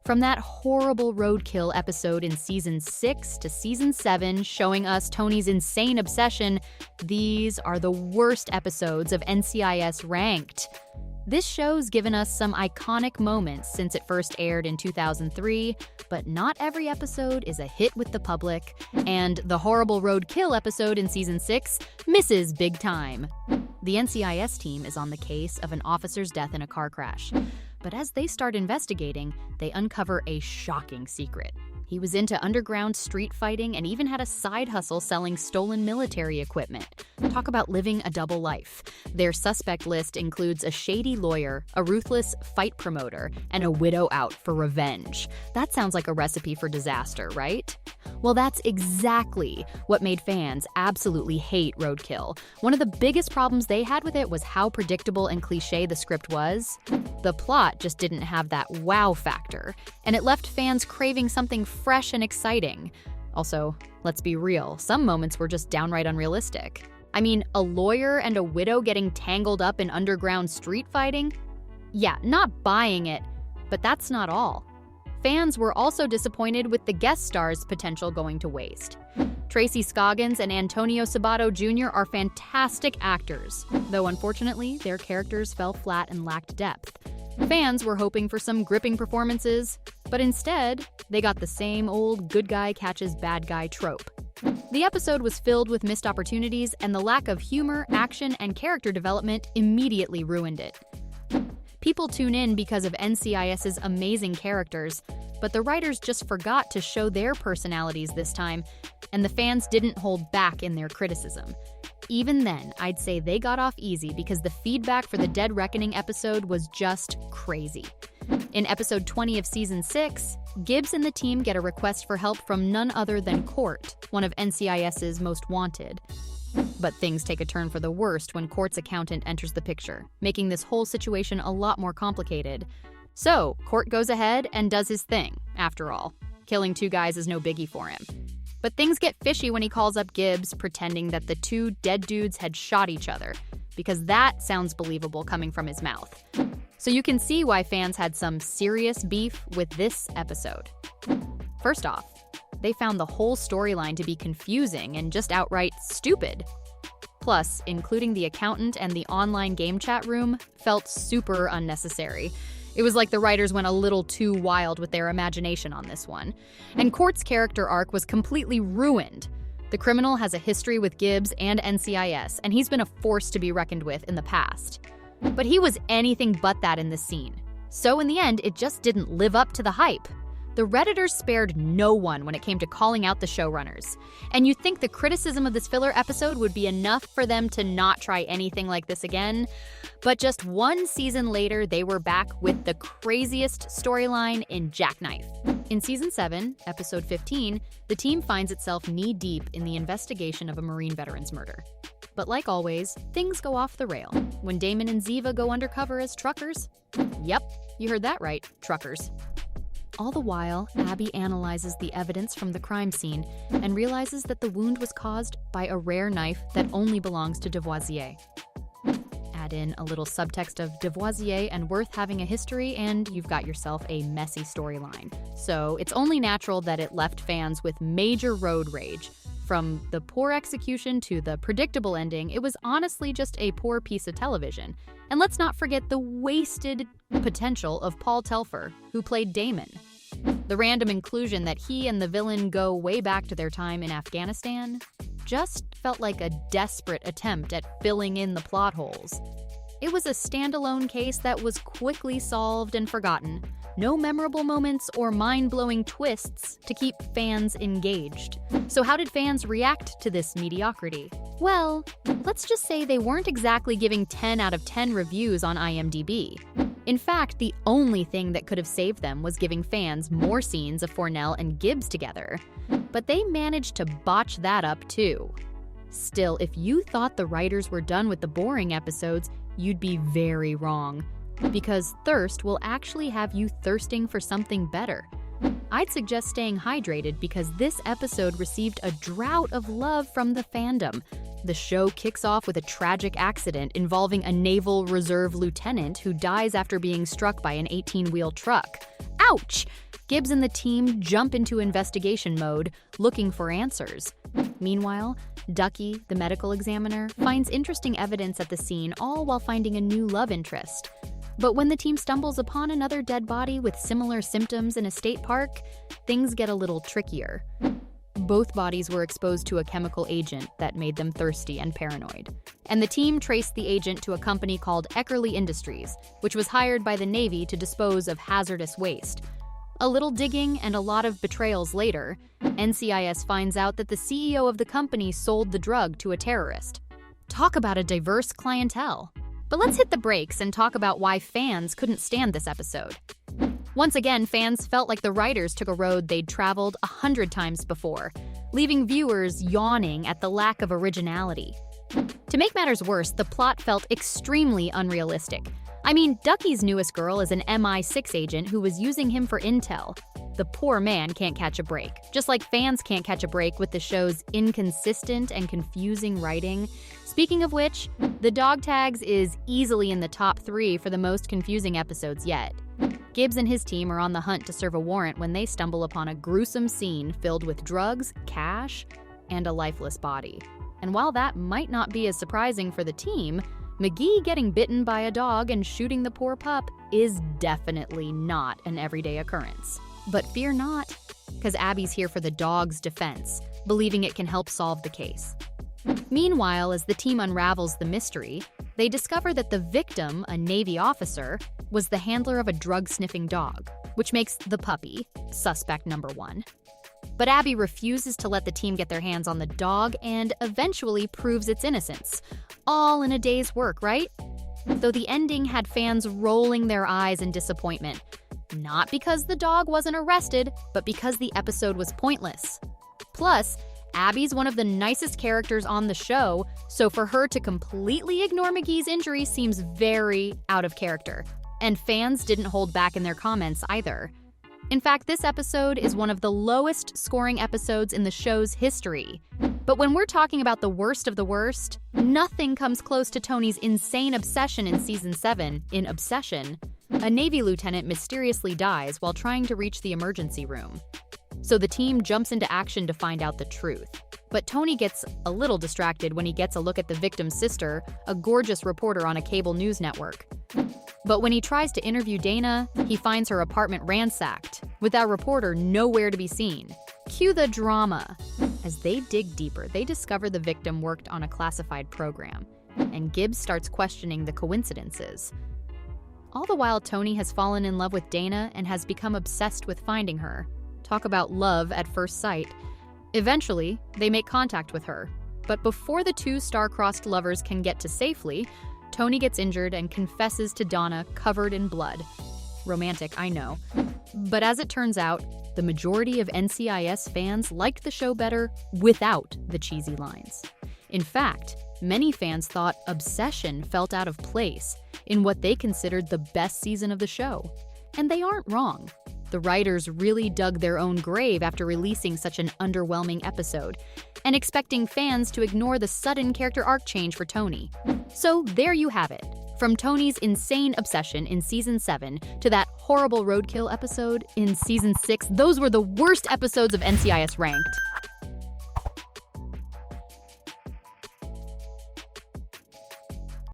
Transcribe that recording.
From that horrible roadkill episode in Season 6 to Season 7 showing us Tony's insane obsession, these are the worst episodes of NCIS Ranked. This show's given us some iconic moments since it first aired in 2003, but not every episode is a hit with the public, and the horrible roadkill episode in Season 6 misses big time. The NCIS team is on the case of an officer's death in a car crash. But as they start investigating, they uncover a shocking secret. He was into underground street fighting and even had a side hustle selling stolen military equipment. Talk about living a double life. Their suspect list includes a shady lawyer, a ruthless fight promoter, and a widow out for revenge. That sounds like a recipe for disaster, right? Well, that's exactly what made fans absolutely hate Roadkill. One of the biggest problems they had with it was how predictable and cliché the script was. The plot just didn't have that wow factor, and it left fans craving something fresh and exciting. Also, let's be real, some moments were just downright unrealistic. I mean, a lawyer and a widow getting tangled up in underground street fighting? Yeah, not buying it, but that's not all. Fans were also disappointed with the guest stars' potential going to waste. Tracy Scoggins and Antonio Sabato Jr. are fantastic actors, though unfortunately, their characters fell flat and lacked depth. Fans were hoping for some gripping performances, but instead, they got the same old good guy catches bad guy trope. The episode was filled with missed opportunities, and the lack of humor, action, and character development immediately ruined it. People tune in because of NCIS's amazing characters, but the writers just forgot to show their personalities this time, and the fans didn't hold back in their criticism. Even then, I'd say they got off easy because the feedback for the Dead Reckoning episode was just crazy. In episode 20 of Season 6, Gibbs and the team get a request for help from none other than Court, one of NCIS's most wanted. But things take a turn for the worst when Court's accountant enters the picture, making this whole situation a lot more complicated. So, Court goes ahead and does his thing, after all. Killing two guys is no biggie for him. But things get fishy when he calls up Gibbs, pretending that the two dead dudes had shot each other, because that sounds believable coming from his mouth. So you can see why fans had some serious beef with this episode. First off, they found the whole storyline to be confusing and just outright stupid. Plus, including the accountant and the online game chat room felt super unnecessary. It was like the writers went a little too wild with their imagination on this one. And Court's character arc was completely ruined. The criminal has a history with Gibbs and NCIS, and he's been a force to be reckoned with in the past. But he was anything but that in this scene. So in the end, it just didn't live up to the hype. The Redditors spared no one when it came to calling out the showrunners. And you'd think the criticism of this filler episode would be enough for them to not try anything like this again. But just one season later, they were back with the craziest storyline in Jackknife. In Season 7, Episode 15, the team finds itself knee-deep in the investigation of a Marine veteran's murder. But like always, things go off the rail when Damon and Ziva go undercover as truckers. Yep, you heard that right, truckers. All the while, Abby analyzes the evidence from the crime scene and realizes that the wound was caused by a rare knife that only belongs to Devoisier. Add in a little subtext of Devoisier and Worth having a history, and you've got yourself a messy storyline. So it's only natural that it left fans with major road rage. From the poor execution to the predictable ending, it was honestly just a poor piece of television. And let's not forget the wasted potential of Paul Telfer, who played Damon. The random inclusion that he and the villain go way back to their time in Afghanistan just felt like a desperate attempt at filling in the plot holes. It was a standalone case that was quickly solved and forgotten. No memorable moments or mind-blowing twists to keep fans engaged. So how did fans react to this mediocrity? Well, let's just say they weren't exactly giving 10 out of 10 reviews on IMDb. In fact, the only thing that could have saved them was giving fans more scenes of Fornell and Gibbs together. But they managed to botch that up too. Still, if you thought the writers were done with the boring episodes, you'd be very wrong. Because thirst will actually have you thirsting for something better. I'd suggest staying hydrated because this episode received a drought of love from the fandom. The show kicks off with a tragic accident involving a Naval Reserve lieutenant who dies after being struck by an 18-wheel truck. Ouch! Gibbs and the team jump into investigation mode, looking for answers. Meanwhile, Ducky, the medical examiner, finds interesting evidence at the scene, all while finding a new love interest. But when the team stumbles upon another dead body with similar symptoms in a state park, things get a little trickier. Both bodies were exposed to a chemical agent that made them thirsty and paranoid. And the team traced the agent to a company called Eckerly Industries, which was hired by the Navy to dispose of hazardous waste. A little digging and a lot of betrayals later, NCIS finds out that the CEO of the company sold the drug to a terrorist. Talk about a diverse clientele. But let's hit the brakes and talk about why fans couldn't stand this episode. Once again, fans felt like the writers took a road they'd traveled 100 times before, leaving viewers yawning at the lack of originality. To make matters worse, the plot felt extremely unrealistic. I mean, Ducky's newest girl is an MI6 agent who was using him for intel. The poor man can't catch a break, just like fans can't catch a break with the show's inconsistent and confusing writing. Speaking of which, the dog tags is easily in the top 3 for the most confusing episodes yet. Gibbs and his team are on the hunt to serve a warrant when they stumble upon a gruesome scene filled with drugs, cash, and a lifeless body. And while that might not be as surprising for the team, McGee getting bitten by a dog and shooting the poor pup is definitely not an everyday occurrence. But fear not, because Abby's here for the dog's defense, believing it can help solve the case. Meanwhile, as the team unravels the mystery, they discover that the victim, a Navy officer, was the handler of a drug-sniffing dog, which makes the puppy suspect number 1. But Abby refuses to let the team get their hands on the dog and eventually proves its innocence. All in a day's work, right? Though the ending had fans rolling their eyes in disappointment. Not because the dog wasn't arrested, but because the episode was pointless. Plus, Abby's one of the nicest characters on the show, so for her to completely ignore McGee's injury seems very out of character. And fans didn't hold back in their comments either. In fact, this episode is one of the lowest scoring episodes in the show's history. But when we're talking about the worst of the worst, nothing comes close to Tony's insane obsession in Season 7. In Obsession, a Navy lieutenant mysteriously dies while trying to reach the emergency room. So the team jumps into action to find out the truth. But Tony gets a little distracted when he gets a look at the victim's sister, a gorgeous reporter on a cable news network. But when he tries to interview Dana, he finds her apartment ransacked, with our reporter nowhere to be seen. Cue the drama. As they dig deeper, they discover the victim worked on a classified program, and Gibbs starts questioning the coincidences. All the while, Tony has fallen in love with Dana and has become obsessed with finding her. Talk about love at first sight. Eventually, they make contact with her. But before the two star-crossed lovers can get to safely, Tony gets injured and confesses to Donna covered in blood. Romantic, I know. But as it turns out, the majority of NCIS fans liked the show better without the cheesy lines. In fact, many fans thought Obsession felt out of place in what they considered the best season of the show. And they aren't wrong. The writers really dug their own grave after releasing such an underwhelming episode, and expecting fans to ignore the sudden character arc change for Tony. So there you have it. From Tony's insane obsession in Season 7 to that horrible roadkill episode in Season 6, those were the worst episodes of NCIS Ranked.